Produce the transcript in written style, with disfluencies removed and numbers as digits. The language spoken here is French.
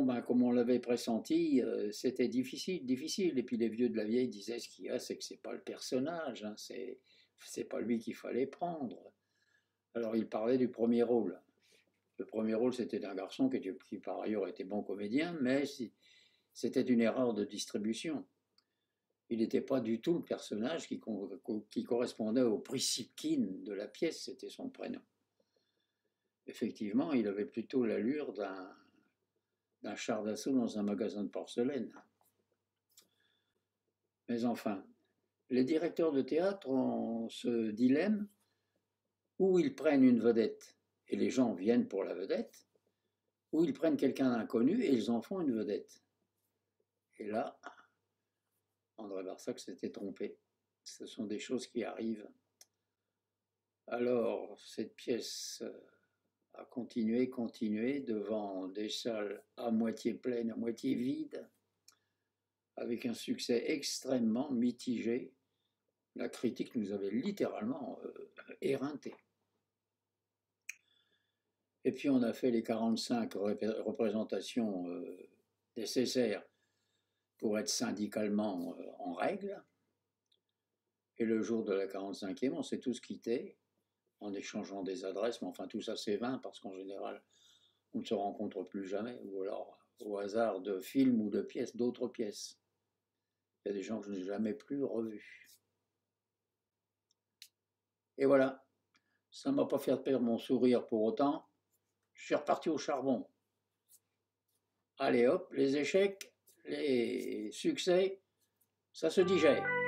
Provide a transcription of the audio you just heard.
Bon, ben, comme on l'avait pressenti, c'était difficile, difficile. Et puis les vieux de la vieille disaient, ce qu'il y a, c'est que c'est pas le personnage, hein, c'est pas lui qu'il fallait prendre. Alors il parlait du premier rôle. Le premier rôle, c'était d'un garçon qui par ailleurs était bon comédien, mais c'était une erreur de distribution. Il n'était pas du tout le personnage qui correspondait au Priscipkin de la pièce, c'était son prénom. Effectivement, il avait plutôt l'allure d'un char d'assaut dans un magasin de porcelaine. Mais enfin, les directeurs de théâtre ont ce dilemme où ils prennent une vedette et les gens viennent pour la vedette, ou ils prennent quelqu'un d'inconnu et ils en font une vedette. Et là, André Barsac s'était trompé. Ce sont des choses qui arrivent. Alors, cette pièce a continué devant des salles à moitié pleines, à moitié vides, avec un succès extrêmement mitigé. La critique nous avait littéralement éreintés. Et puis on a fait les 45 représentations nécessaires pour être syndicalement en règle. Et le jour de la 45e, on s'est tous quittés en échangeant des adresses, mais enfin tout ça c'est vain parce qu'en général on ne se rencontre plus jamais, ou alors au hasard de films ou de pièces, d'autres pièces. Il y a des gens que je n'ai jamais plus revus. Et voilà, ça ne m'a pas fait perdre mon sourire pour autant. Je suis reparti au charbon. Allez hop, les échecs, les succès, ça se digère.